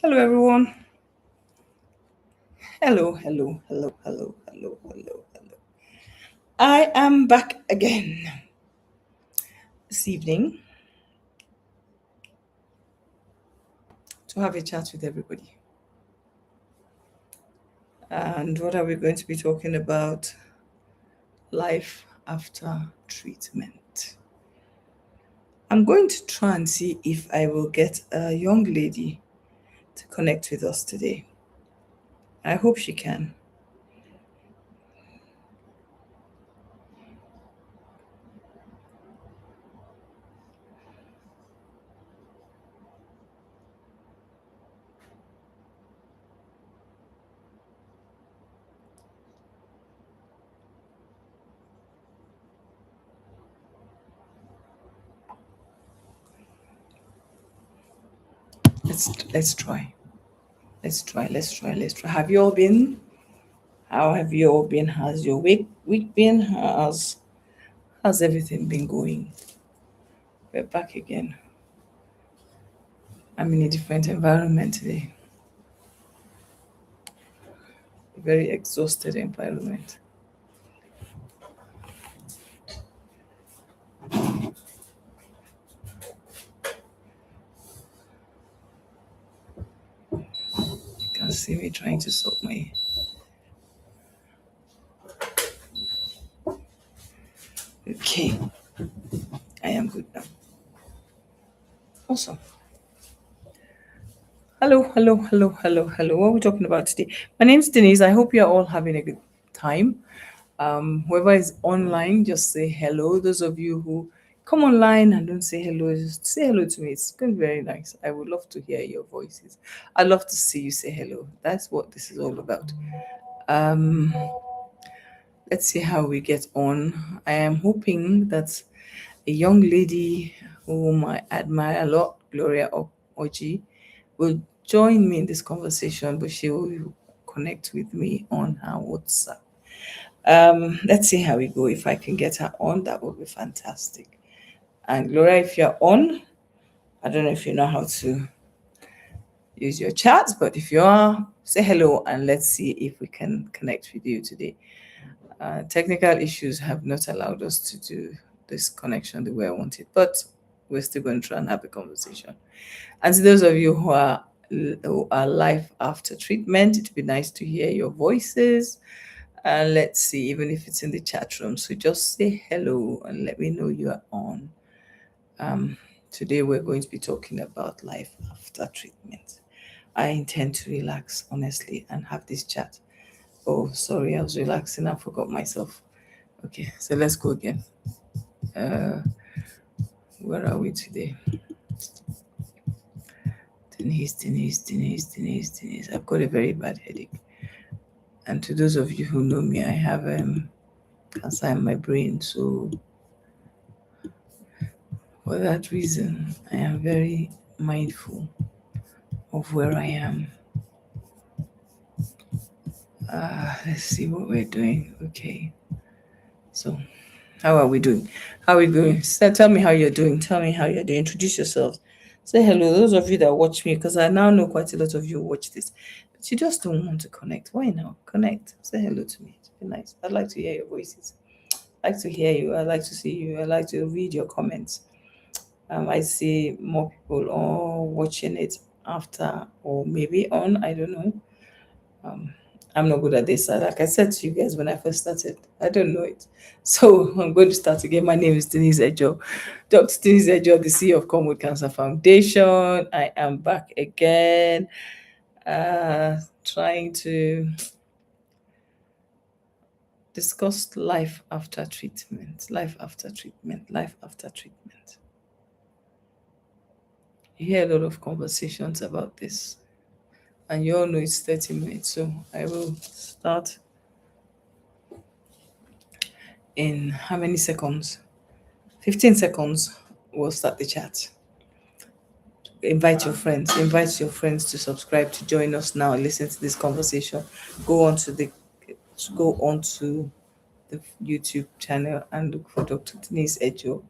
Hello, everyone. Hello. I am back again this evening to have a chat with everybody. And what are we going to be talking about? Life after treatment. I'm going to try and see if I will get a young lady to connect with us today. I hope she can. Let's try. Let's try. Have you all been? How have you all been? How's your week been? How's everything been going? We're back again. I'm in a different environment today. A very exhausted environment. You can see me trying to sort my. Okay, I am good now. Awesome. Hello. What are we talking about today? My name's Denise. I hope you're all having a good time. Whoever is online, just say hello. Those of you who come online and don't say hello, just say hello to me. It's going to be very nice. I would love to hear your voices. I'd love to see you say hello. That's what this is all about. Um, let's see how we get on. I am hoping that a young lady whom I admire a lot, Oji, will join me in this conversation, but she will connect with me on her WhatsApp. Let's see how we go. If I can get her on, that would be fantastic. And Gloria, if you're on, I don't know if you know how to use your chat, but if you are, say hello and let's see if we can connect with you today. Technical issues have not allowed us to do this connection the way I wanted, but we're still going to try and have a conversation. And to those of you who are life after treatment, it'd be nice to hear your voices. And let's see, even if it's in the chat room. So just say hello and let me know you are on. Um, Today we're going to be talking about life after treatment. I intend to relax, honestly, and have this chat. Oh, sorry, I was relaxing. I forgot myself. Okay, so let's go again. Uh, where are we today? Denise. I've got a very bad headache. And to those of you who know me, I have cancer in my brain. So for that reason, I am very mindful of where I am. Let's see what we're doing. Okay. So, how are we doing? How are we doing? Tell me how you're doing. Tell me how you're doing. Introduce yourselves. Say hello. Those of you that watch me, because I now know quite a lot of you watch this, but you just don't want to connect. Why now? Connect. Say hello to me. It's been nice. I'd like to hear your voices. I like to hear you. I like to see you. I like to read your comments. I see more people all watching it after or maybe on. I don't know. Um, I'm not good at this. Like I said to you guys when I first started, I don't know it. So I'm going to start again. My name is Denise Ejoh, Dr. Denise Ejoh, the CEO of Come With Cancer Foundation. I am back again, trying to discuss life after treatment. Life after treatment. You hear a lot of conversations about this, and you all know it's 30 minutes. So I will start in how many seconds? 15 seconds. We'll start the chat. Invite your friends to subscribe, to join us now, listen to this conversation. Go on to the go on to the YouTube channel and look for Dr. Denise Ejoh.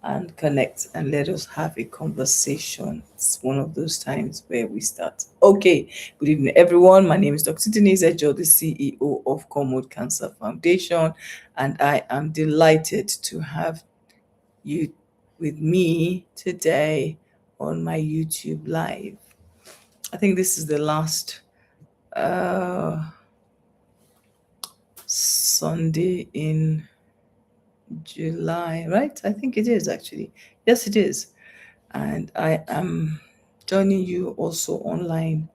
and connect and let us have a conversation. It's one of those times where we start. Okay, good evening, everyone. My name is Dr. Denise Ejoh, the CEO of Commode Cancer Foundation, and I am delighted to have you with me today on my YouTube live. I think this is the last Sunday in July, right? I think it is actually. Yes, it is. And I am joining you also online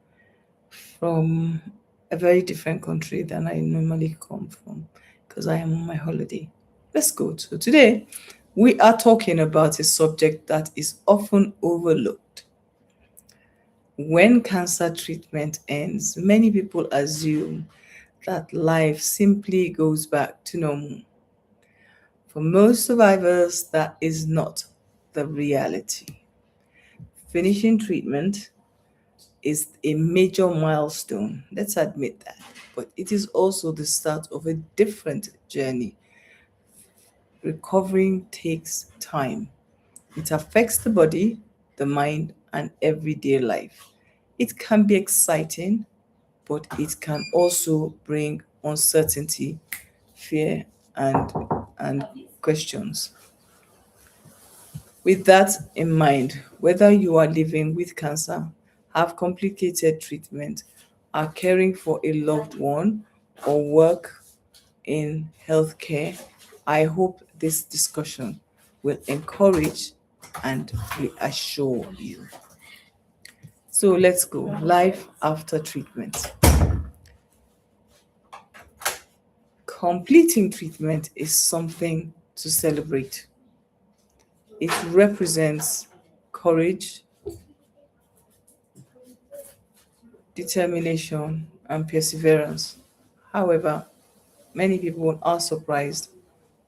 from a very different country than I normally come from because I am on my holiday. Let's go. So today we are talking about a subject that is often overlooked. When cancer treatment ends, many people assume that life simply goes back to normal. For most survivors, that is not the reality. Finishing treatment is a major milestone, let's admit that, but it is also the start of a different journey. Recovering takes time. It affects the body, the mind, and everyday life. It can be exciting, but it can also bring uncertainty, fear, and questions. With that in mind, whether you are living with cancer, have complicated treatment, are caring for a loved one, or work in healthcare, I hope this discussion will encourage and reassure you. So let's go. Life after treatment. Completing treatment is something to celebrate. It represents courage, determination, and perseverance. However, many people are surprised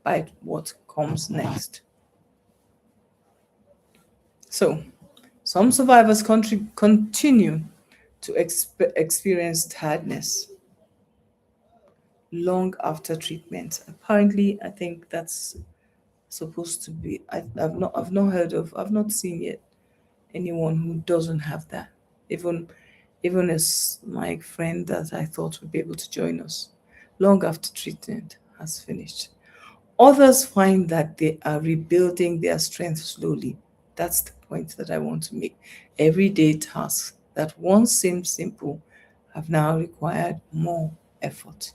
by what comes next. So, some survivors continue to experience tiredness long after treatment. Apparently, I think that's supposed to be. I've not heard of. I've not seen yet anyone who doesn't have that. Even, even as my friend that I thought would be able to join us, long after treatment has finished. Others find that they are rebuilding their strength slowly. That's the point that I want to make. Everyday tasks that once seemed simple have now required more effort.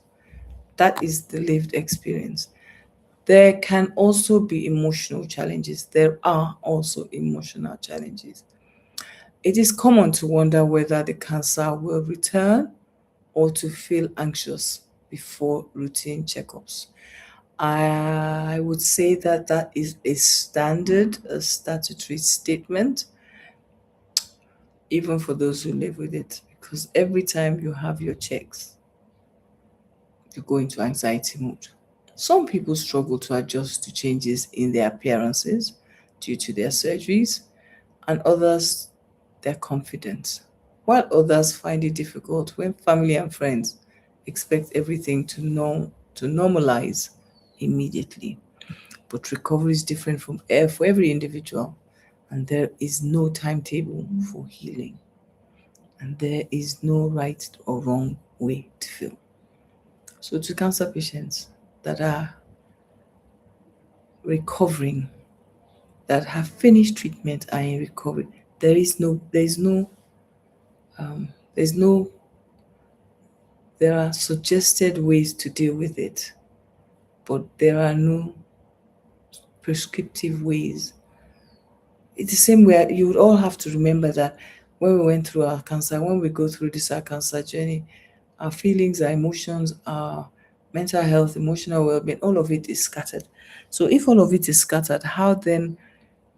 That is the lived experience. There can also be emotional challenges. There are also emotional challenges. It is common to wonder whether the cancer will return or to feel anxious before routine checkups. I would say that that is a statutory statement, even for those who live with it, because every time you have your checks, you go into anxiety mode. Some people struggle to adjust to changes in their appearances due to their surgeries, and others, their confidence. While others find it difficult when family and friends expect everything to normalize immediately. But recovery is different for every individual, and there is no timetable for healing, and there is no right or wrong way to feel. So, to cancer patients that are recovering, that have finished treatment and in recovery, there is no, there's no, there are suggested ways to deal with it, but there are no prescriptive ways. It's the same way you would all have to remember that when we went through our cancer, when we go through this our cancer journey, our feelings, our emotions, our mental health, emotional well-being, all of it is scattered. So if all of it is scattered, how then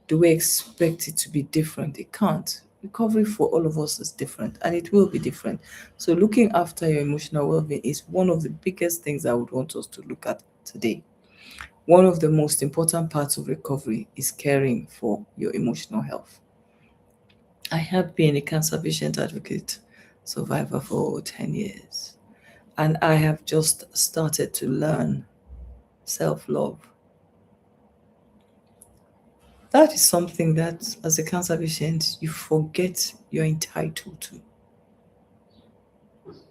do we expect it to be different? It can't. Recovery for all of us is different and it will be different. So looking after your emotional well-being is one of the biggest things I would want us to look at today. One of the most important parts of recovery is caring for your emotional health. I have been a cancer patient advocate survivor for over 10 years, and I have just started to learn self love. That is something that, as a cancer patient, you forget you're entitled to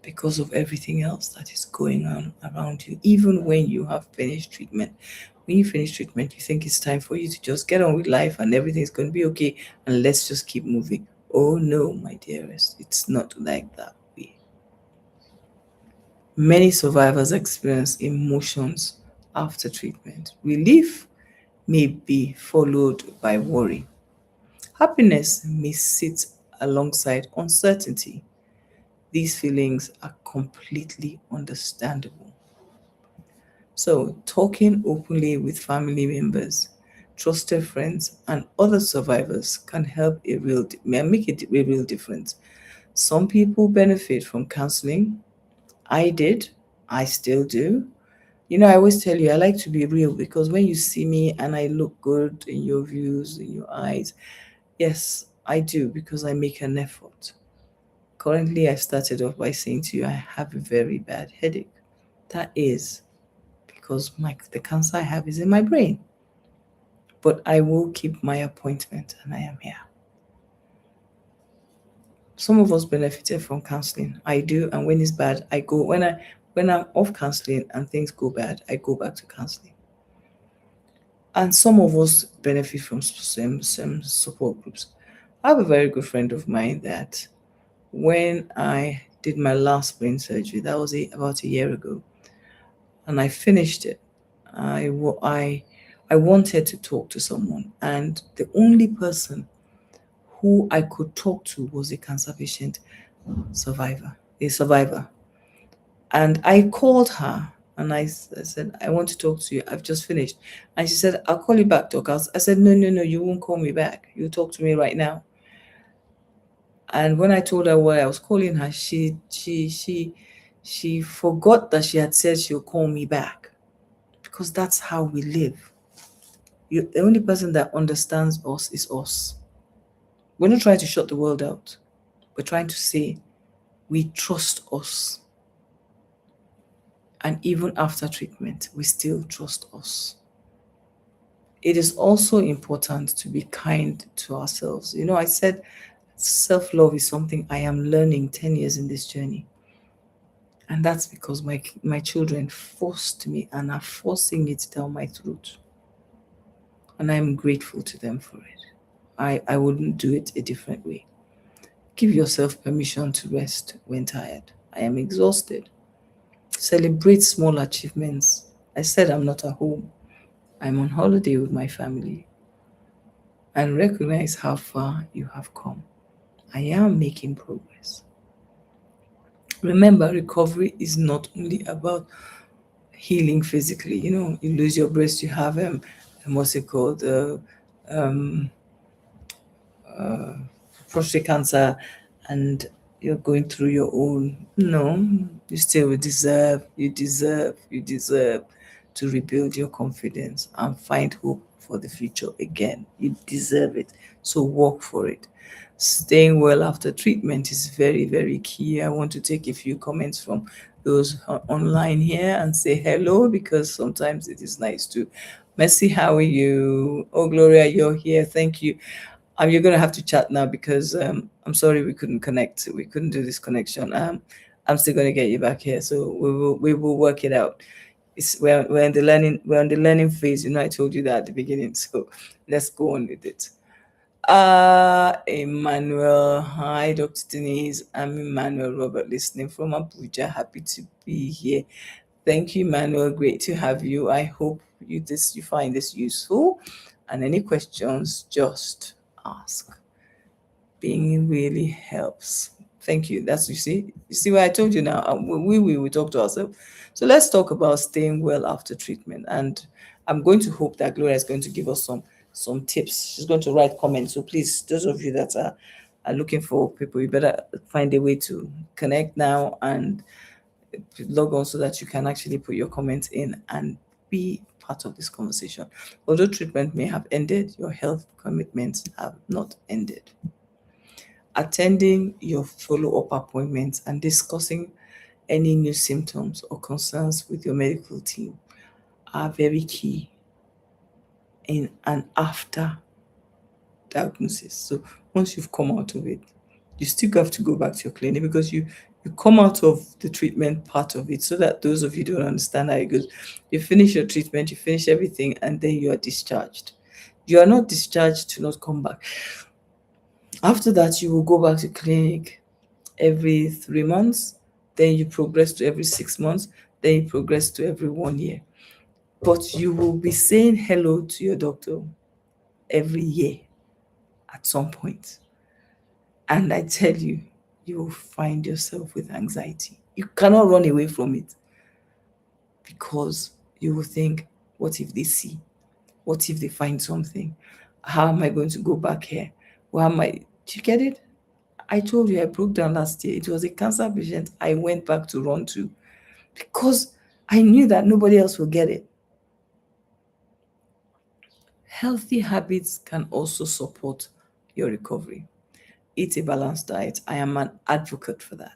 because of everything else that is going on around you, even when you have finished treatment. When you finish treatment, you think it's time for you to just get on with life and everything's going to be okay and let's just keep moving. Oh no, my dearest, it's not like that way. Many survivors experience emotions after treatment. Relief may be followed by worry. Happiness may sit alongside uncertainty. These feelings are completely understandable. So, talking openly with family members, trusted friends, and other survivors can help may make it a real difference. Some people benefit from counseling. I did. I still do. I always tell you, I like to be real because when you see me and I look good in your views, in your eyes, yes, I do because I make an effort. Currently, I started off by saying to you, I have a very bad headache. That is because the cancer I have is in my brain. But I will keep my appointment and I am here. Some of us benefited from counseling. I do, and when it's bad, I go. When I'm off counseling and things go bad, I go back to counseling. And some of us benefit from some support groups. I have a very good friend of mine that when I did my last brain surgery, that was about a year ago, and I finished it. I wanted to talk to someone, and the only person who I could talk to was a cancer patient a survivor. And I called her and I said, I want to talk to you. I've just finished. And she said, I'll call you back, Doc. I said, no, no, no, you won't call me back. You talk to me right now. And when I told her why I was calling her, she forgot that she had said she'll call me back because that's how we live. The only person that understands us is us. We're not trying to shut the world out. We're trying to say we trust us. And even after treatment, we still trust us. It is also important to be kind to ourselves. I said self love is something I am learning 10 years in this journey. And that's because my children forced me and are forcing it down my throat. And I'm grateful to them for it. I wouldn't do it a different way. Give yourself permission to rest when tired. I am exhausted. Celebrate small achievements. I said I'm not at home. I'm on holiday with my family. And recognize how far you have come. I am making progress. Remember, recovery is not only about healing physically. You lose your breast, you have what's it called, prostate cancer, and you're going through your own. No, you still deserve to rebuild your confidence and find hope for the future again. You deserve it. So work for it. Staying well after treatment is very, very key. I want to take a few comments from those online here and say hello because sometimes it is nice to. Mercy, how are you? Oh, Gloria, you're here. Thank you. You're gonna have to chat now because I'm sorry we couldn't connect. We couldn't do this connection. I'm still gonna get you back here, so we will work it out. We're in the learning phase. I told you that at the beginning, so let's go on with it. Emmanuel, hi, Dr. Denise. I'm Emmanuel Robert, listening from Abuja. Happy to be here. Thank you, Emmanuel. Great to have you. I hope you find this useful. And any questions, just ask. Being really helps. Thank you. You see what I told you now. We talk to ourselves. So let's talk about staying well after treatment. And I'm going to hope that Gloria is going to give us some tips. She's going to write comments. So please, those of you that are looking for people, you better find a way to connect now and log on so that you can actually put your comments in and be part of this conversation. Although treatment may have ended, your health commitments have not ended. Attending your follow-up appointments and discussing any new symptoms or concerns with your medical team are very key in and after diagnosis. So once you've come out of it, you still have to go back to your clinic because you come out of the treatment part of it, so that those of you who don't understand how it goes, you finish your treatment, you finish everything, and then you are discharged. You are not discharged to not come back. After that, you will go back to clinic every 3 months, then you progress to every 6 months, then you progress to every 1 year. But you will be saying hello to your doctor every year at some point. And I tell you, you will find yourself with anxiety. You cannot run away from it because you will think, what if they see? What if they find something? How am I going to go back here? Where am I? Do you get it? I told you I broke down last year. It was a cancer patient I went back to run to because I knew that nobody else will get it. Healthy habits can also support your recovery. Eat a balanced diet. I am an advocate for that.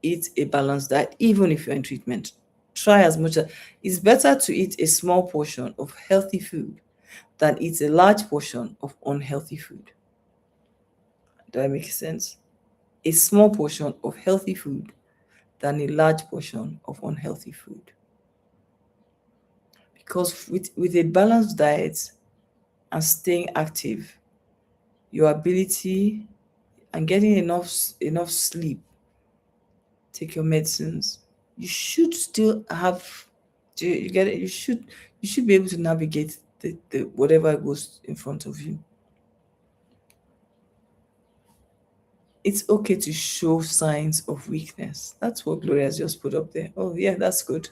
Eat a balanced diet, even if you're in treatment. Try as much as it's better to eat a small portion of healthy food than eat a large portion of unhealthy food. Do I make sense? A small portion of healthy food than a large portion of unhealthy food. Because with a balanced diet and staying active, your ability and getting enough sleep, take your medicines, you should still have, do you get it? You should be able to navigate the whatever goes in front of you. It's okay to show signs of weakness. That's what Gloria's just put up there. Oh yeah, that's good.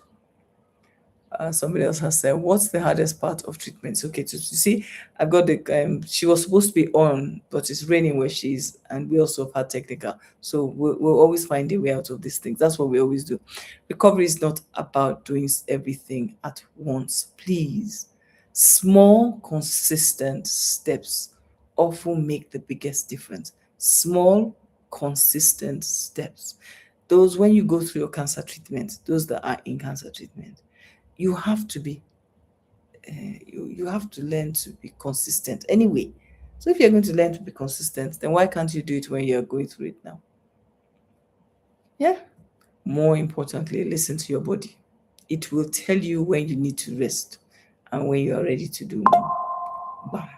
Somebody else has said, what's the hardest part of treatment? It's okay to see. I've got the she was supposed to be on, but it's raining where she is, and we also have had technical. So we'll always find a way out of these things. That's what we always do. Recovery is not about doing everything at once. Please. Small, consistent steps often make the biggest difference. Small, consistent steps. Those when you go through your cancer treatment, those that are in cancer treatment, you have to be you have to learn to be consistent anyway. So if you're going to learn to be consistent, then why can't you do it when you're going through it now? Yeah. More importantly, listen to your body. It will tell you when you need to rest and when you are ready to do more. Bam.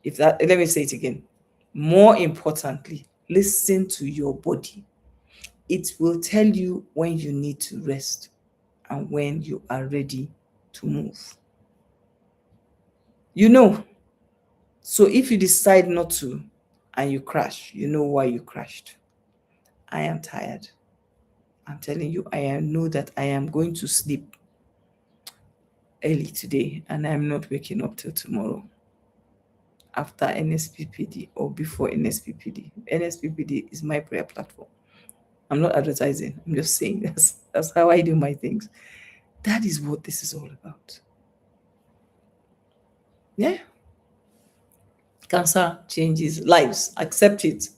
If that, let me say it again. More importantly, listen to your body. It will tell you when you need to rest and when you are ready to move. You know. So if you decide not to and you crash, you know why you crashed. I am tired. I'm telling you, know that I am going to sleep early today and I'm not waking up till tomorrow after NSPPD or before NSPPD. NSPPD is my prayer platform. I'm not advertising. I'm just saying that's how I do my things. That is what this is all about. Yeah. Cancer changes lives. Accept it.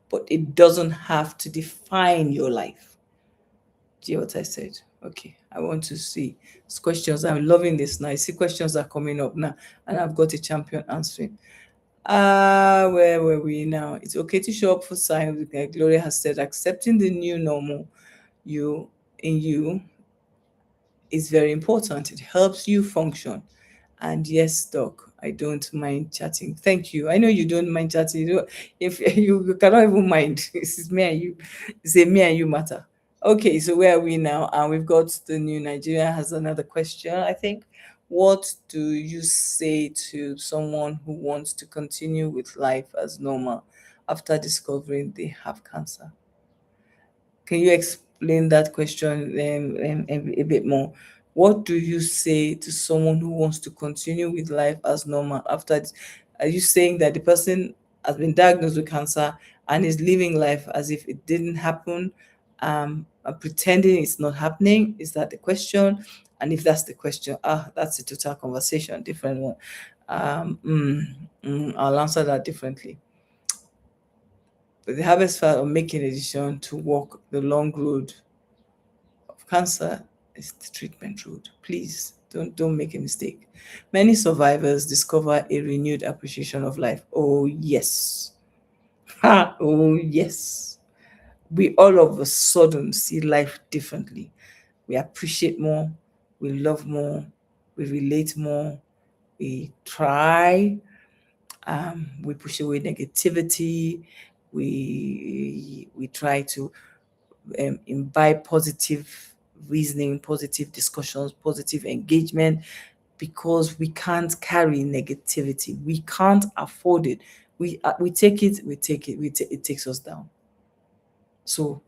But it doesn't have to define your life. Do you hear what I said? Okay. I want to see questions. I'm loving this now. I see questions are coming up now. And I've got a champion answering. Where were we now? It's okay to show up for signs. Like Gloria has said, accepting the new normal you is very important. It helps you function. And yes, Doc, I don't mind chatting. Thank you. I know you don't mind chatting. If you cannot even mind, this is me and you. It's a me and you matter. Okay, so where are we now? And we've got the new Nigeria has another question, I think. What do you say to someone who wants to continue with life as normal after discovering they have cancer? Can you explain that question a bit more? What do you say to someone who wants to continue with life as normal after this? Are you saying that the person has been diagnosed with cancer and is living life as if it didn't happen, pretending it's not happening? Is that the question? And if that's the question, that's a total conversation, different one. I'll answer that differently. But the hardest part of making a decision to walk the long road of cancer is the treatment road. Please Don't make a mistake. Many survivors discover a renewed appreciation of life. Oh yes. Ha, oh yes. We all of a sudden see life differently. We appreciate more, we love more, we relate more, we try, we push away negativity, we try to imbibe positive reasoning, positive discussions, positive engagement, because we can't carry negativity. We can't afford it. We take it, it takes us down. So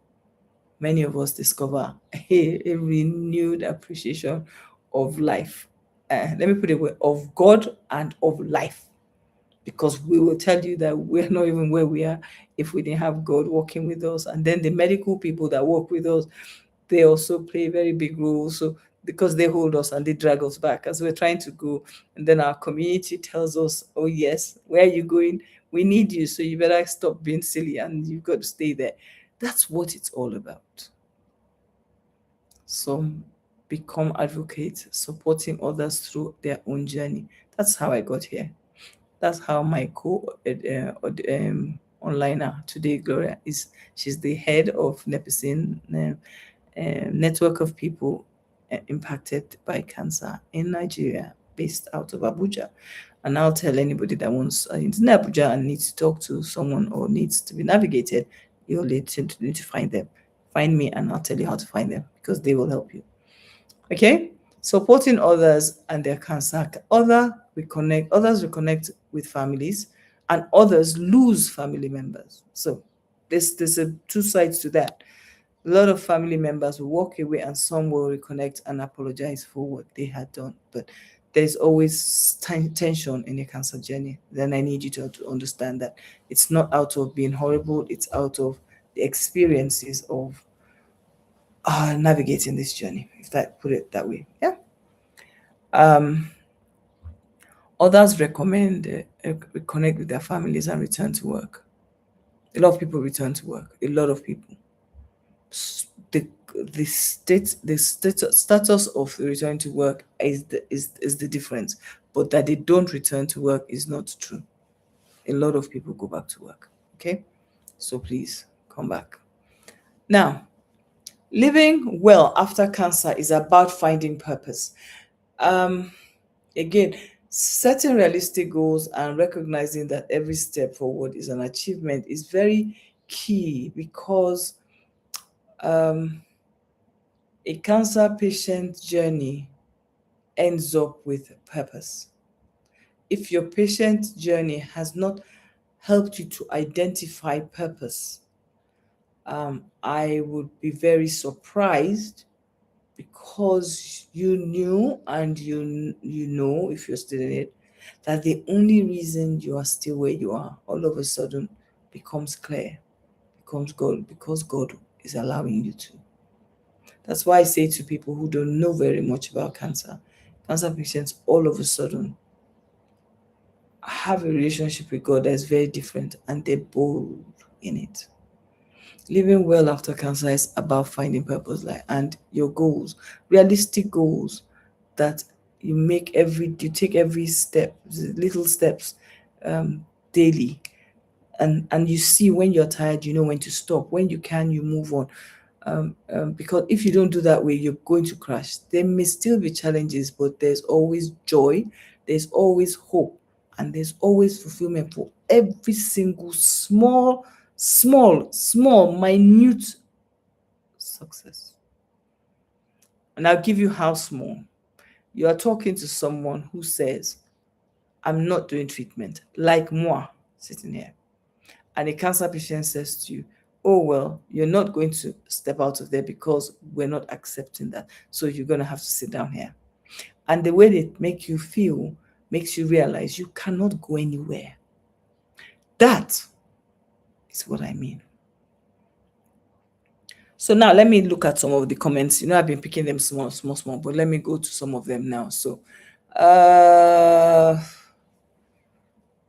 many of us discover a renewed appreciation of life. Let me put it away, of God and of life, because we will tell you that we're not even where we are if we didn't have God working with us. And then the medical people that work with us, they also play a very big role. So because they hold us and they drag us back as we're trying to go. And then our community tells us, oh yes, where are you going? We need you. So you better stop being silly and you've got to stay there. That's what it's all about. So become advocates, supporting others through their own journey. That's how I got here. That's how my onliner today, Gloria, is. She's the head of Nepisin, network of people impacted by cancer in Nigeria, based out of Abuja. And I'll tell anybody that wants in Abuja and needs to talk to someone or needs to be navigated, you'll need to find them. Find me and I'll tell you how to find them, because they will help you. Okay? Supporting others and their cancer. Others reconnect with families, and others lose family members. So there's a two sides to that. A lot of family members will walk away and some will reconnect and apologize for what they had done. But there's always tension in a cancer journey. Then I need you to understand that it's not out of being horrible, it's out of the experiences of navigating this journey, if that put it that way. Yeah. Um, Others recommend connect with their families and return to work. A lot of people return to work. A lot of people. The status of return to work is the difference, but that they don't return to work is not true. A lot of people go back to work. Okay, so please come back. Now, living well after cancer is about finding purpose. Um, Again, setting realistic goals and recognizing that every step forward is an achievement is very key, because um, a cancer patient journey ends up with purpose. If your patient journey has not helped you to identify purpose, I would be very surprised, because you knew and you know, if you're still in it, that the only reason you are still where you are all of a sudden becomes clear, becomes God, because God is allowing you to. That's why I say to people who don't know very much about cancer patients all of a sudden have a relationship with God that is very different, and they're bold in it. Living well after cancer is about finding purpose, like, and your goals, realistic goals, that you take every step, little steps, daily, and you see when you're tired, you know when to stop. When you can, you move on. Because if you don't do that way, you're going to crash. There may still be challenges, but there's always joy, there's always hope, and there's always fulfillment for every single small, minute success. And I'll give you how small. You are talking to someone who says, I'm not doing treatment, like moi, sitting here. And a cancer patient says to you, oh, well, you're not going to step out of there because we're not accepting that. So you're going to have to sit down here. And the way they make you feel makes you realize you cannot go anywhere. That is what I mean. So now let me look at some of the comments. I've been picking them small, but let me go to some of them now. So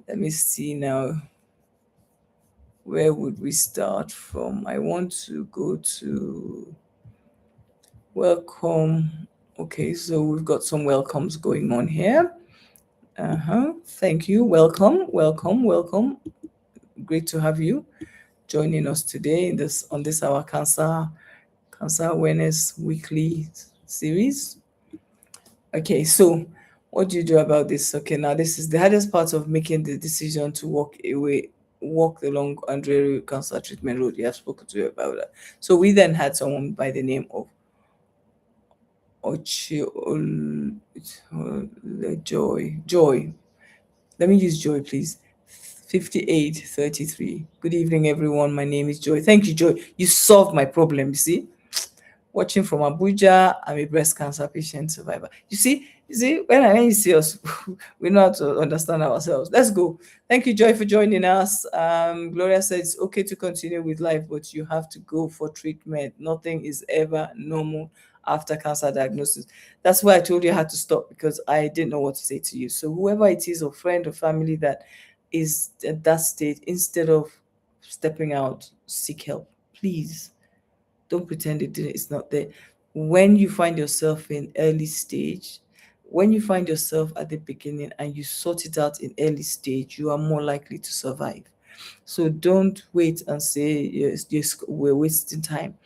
let me see now. Where would we start from? I want to go to welcome. Okay, so we've got some welcomes going on here. Thank you. Welcome, welcome, welcome. Great to have you joining us today in this on this our cancer awareness weekly series. Okay, so what do you do about this? Okay, now this is the hardest part of making the decision to walk the long Andre cancer treatment road. You have spoken to you about that. So we then had someone by the name of Ochi Joy. Let me use Joy, please. 5833. Good evening, everyone. My name is Joy. Thank you, Joy. You solved my problem. You see, watching from Abuja. I'm a breast cancer patient survivor. You see, when you see us, we know how to understand ourselves. Let's go. Thank you, Joy, for joining us. Gloria says it's okay to continue with life, but you have to go for treatment. Nothing is ever normal after cancer diagnosis. That's why I told you I had to stop because I didn't know what to say to you. So whoever it is, or friend or family that is at that state, instead of stepping out, seek help, please. Don't pretend it's not there. When you find yourself in early stage, when you find yourself at the beginning and you sort it out in early stage, you are more likely to survive. So don't wait and say yes, we're wasting time.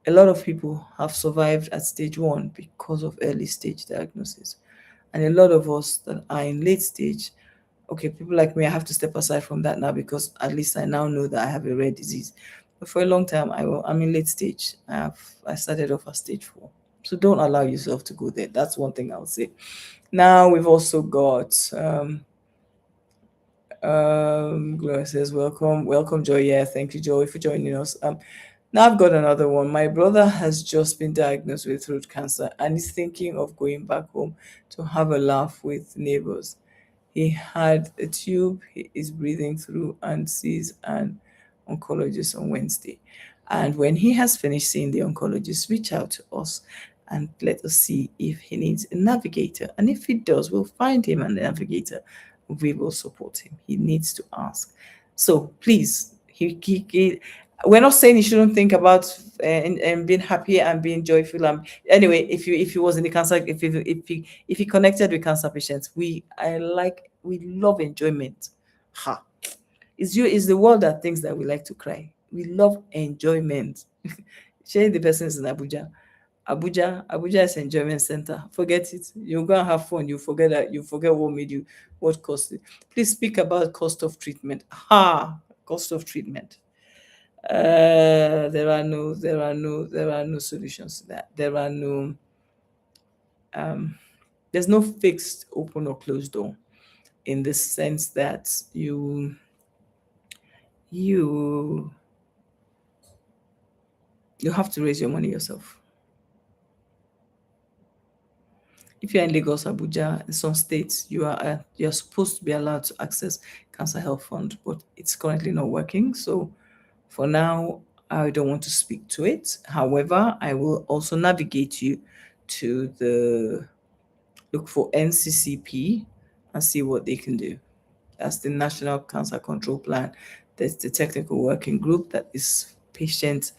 A lot of people have survived at stage one because of early stage diagnosis. And a lot of us that are in late stage, okay, people like me, I have to step aside from that now because at least I now know that I have a rare disease. But for a long time, I'm in late stage. I started off at stage four. So don't allow yourself to go there. That's one thing I would say. Now we've also got Gloria says, welcome, Joy. Yeah, thank you, Joy, for joining us. Now I've got another one. My brother has just been diagnosed with throat cancer and is thinking of going back home to have a laugh with neighbors. He had a tube he is breathing through and sees an oncologist on Wednesday. And when he has finished seeing the oncologist, reach out to us and let us see if he needs a navigator. And if he does, we'll find him a navigator. We will support him. He needs to ask. So please, we're not saying you shouldn't think about and being happy and being joyful. And anyway, if he was in the cancer, if he connected with cancer patients, we love enjoyment. Ha! It's the world that thinks that we like to cry. We love enjoyment. Share the persons in Abuja. Abuja is enjoyment center. Forget it. You go and have fun. You forget that. You forget what made you, what cost it. Please speak about cost of treatment. Cost of treatment. There are no solutions to that. There's no fixed open or closed door, in the sense that you you have to raise your money yourself. If you're in Lagos, Abuja, in some states, you're supposed to be allowed to access Cancer Health Fund, but it's currently not working. So for now, I don't want to speak to it. However, I will also navigate you to the look for NCCP and see what they can do. That's the National Cancer Control Plan. There's the technical working group that is patient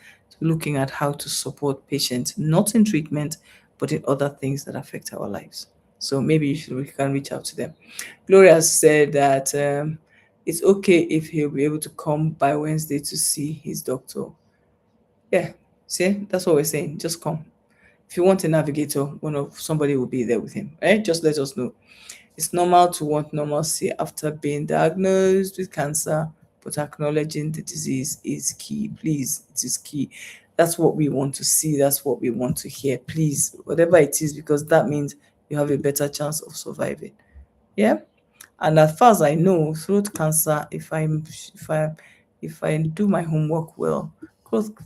looking at how to support patients, not in treatment, but in other things that affect our lives. So maybe we can reach out to them. Gloria said that it's okay if he'll be able to come by Wednesday to see his doctor. Yeah, see, that's what we're saying. Just come. If you want a navigator, somebody will be there with him. Right? Just let us know. It's normal to want normalcy after being diagnosed with cancer, but acknowledging the disease is key. Please, it is key. That's what we want to see. That's what we want to hear. Please, whatever it is, because that means you have a better chance of surviving. Yeah. And as far as I know, throat cancer, if I do my homework well,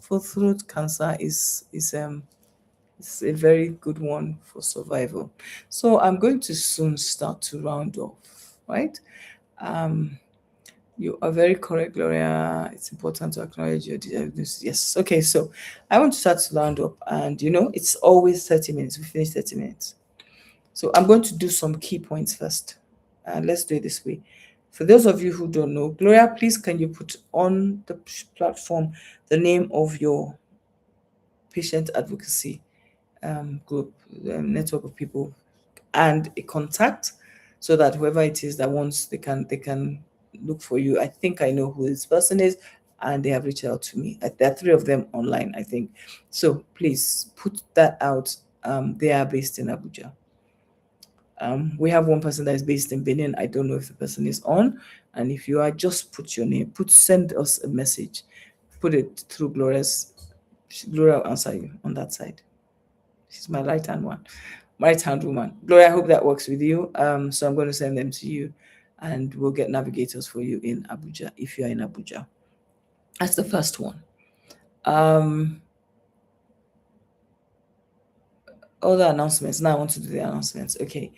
for throat cancer is it's a very good one for survival. So I'm going to soon start to round off, right? Um, you are very correct, Gloria. It's important to acknowledge your diagnosis. Yes. Okay. So I want to start to round up, and it's always 30 minutes. We finish 30 minutes. So I'm going to do some key points first. And let's do it this way. For those of you who don't know, Gloria, please can you put on the platform the name of your patient advocacy group, network of people, and a contact, so that whoever it is that wants, they can look for you. I think I know who this person is, and they have reached out to me. There are three of them online, I think. So please put that out. They are based in Abuja. We have one person that is based in Benin. I don't know if the person is on. And if you are, just put your name, send us a message, put it through Gloria will answer you on that side. She's my right hand woman. Gloria, I hope that works with you. So I'm going to send them to you, and we'll get navigators for you in Abuja if you're in Abuja. That's the first one. Other announcements. Now I want to do the announcements. Okay.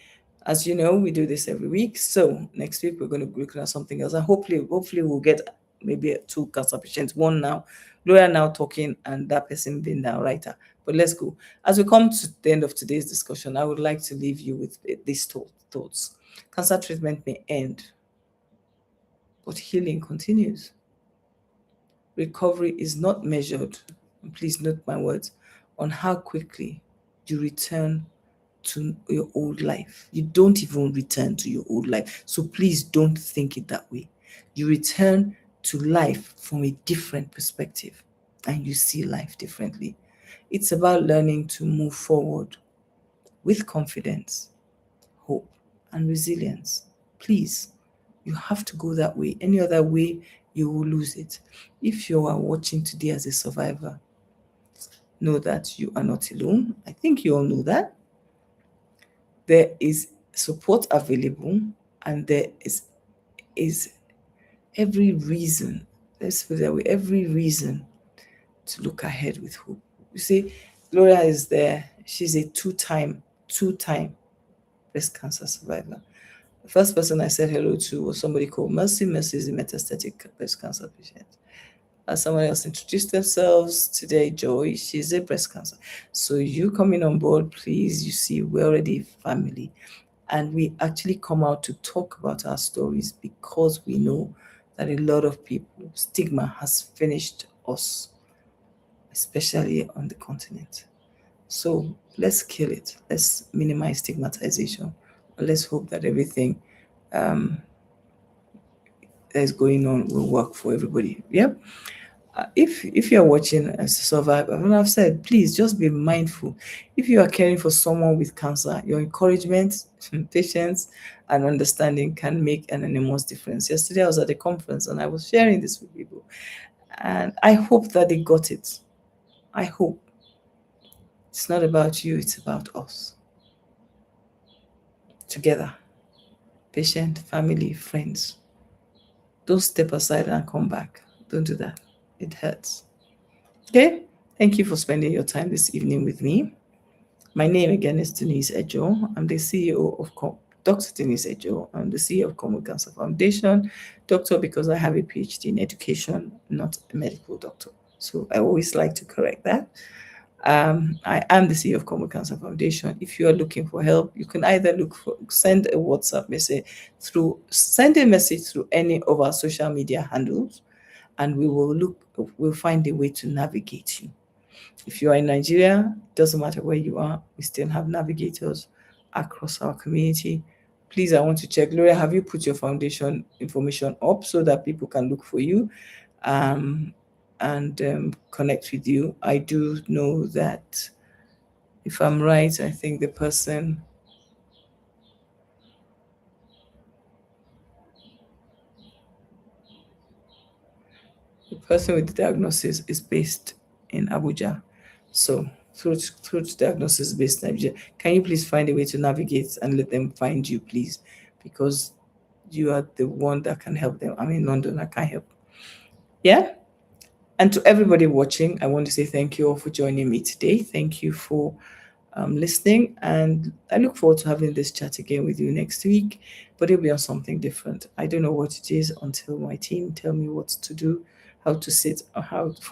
As you know, we do this every week. So next week we're going to be looking at something else. And hopefully we'll get maybe two cancer patients. One now, Gloria now talking, and that person being the writer. But let's go. As we come to the end of today's discussion, I would like to leave you with these thoughts. Cancer treatment may end, but healing continues. Recovery is not measured, and please note my words, on how quickly you return to your old life. You don't even return to your old life. So please don't think it that way. You return to life from a different perspective, and you see life differently. It's about learning to move forward with confidence, hope, and resilience. Please, you have to go that way. Any other way, you will lose it. If you are watching today as a survivor, know that you are not alone. I think you all know that. There is support available, and there is every reason, let's put it that way, every reason to look ahead with hope. You see, Gloria is there. She's a two-time breast cancer survivor. The first person I said hello to was somebody called Mercy. Mercy is a metastatic breast cancer patient. As someone else introduced themselves today, Joy, she's a breast cancer. So you coming on board, please, you see, we're already family. And we actually come out to talk about our stories because we know that a lot of people, stigma has finished us, especially on the continent. So let's kill it. Let's minimize stigmatization. Let's hope that everything that is going on will work for everybody. Yep. If you're watching as a survivor, and I've said, please just be mindful. If you are caring for someone with cancer, your encouragement, patience, and understanding can make an enormous difference. Yesterday, I was at a conference and I was sharing this with people, and I hope that they got it. I hope it's not about you; it's about us together. Patient, family, friends. Don't step aside and come back. Don't do that. It hurts. Okay? Thank you for spending your time this evening with me. My name again is Denise Ejoh. I'm the CEO of Dr. Denise Ejoh. I'm the CEO of Common Cancer Foundation. Doctor, because I have a PhD in education, not a medical doctor. So I always like to correct that. I am the CEO of Common Cancer Foundation. If you are looking for help, you can either send a WhatsApp message send a message through any of our social media handles, and we'll find a way to navigate you. If you are in Nigeria, it doesn't matter where you are, we still have navigators across our community. Please, I want to check. Gloria, have you put your foundation information up so that people can look for you and connect with you? I do know that, if I'm right, I think the person with the diagnosis is based in Abuja. So through diagnosis based in Abuja, can you please find a way to navigate and let them find you, please? Because you are the one that can help them. I'm in London, I can't help. Yeah? And to everybody watching, I want to say thank you all for joining me today. Thank you for listening. And I look forward to having this chat again with you next week, but it'll be on something different. I don't know what it is until my team tell me what to do, how to sit, or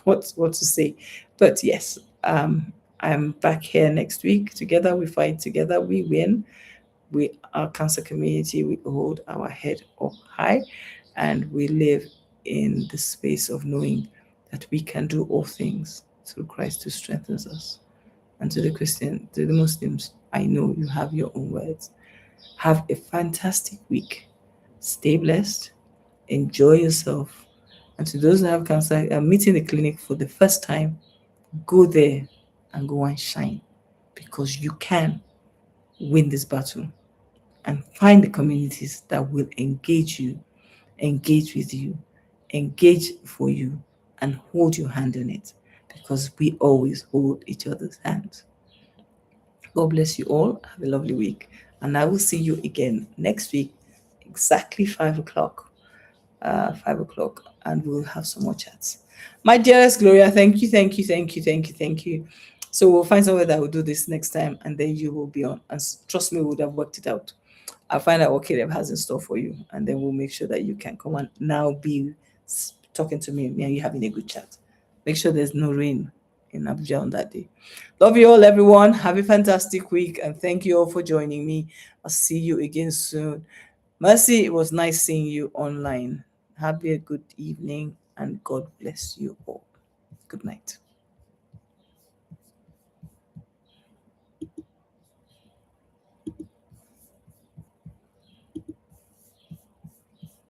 what to say. But yes, I'm back here next week. Together we fight, together we win. We are cancer community, we hold our head up high, and we live in the space of knowing that we can do all things through Christ who strengthens us. And to the Muslims, I know you have your own words. Have a fantastic week. Stay blessed. Enjoy yourself. And to those who have cancer, meeting the clinic for the first time, go there and go and shine, because you can win this battle, and find the communities that will engage you, engage with you, engage for you, and hold your hand on it, because we always hold each other's hands. God bless you all. Have a lovely week. And I will see you again next week, exactly 5 o'clock. 5 o'clock, and we'll have some more chats. My dearest Gloria, thank you, thank you, thank you, thank you, thank you. So we'll find somewhere that will do this next time, and then you will be on. And trust me, we would have worked it out. I'll find out what Caleb has in store for you, and then we'll make sure that you can come and now be talking to me and you having a good chat. Make sure there's no rain in Abuja on that day. Love you all, everyone. Have a fantastic week, and thank you all for joining me. I'll see you again soon. Mercy, it was nice seeing you online. Have a good evening, and God bless you all. Good night.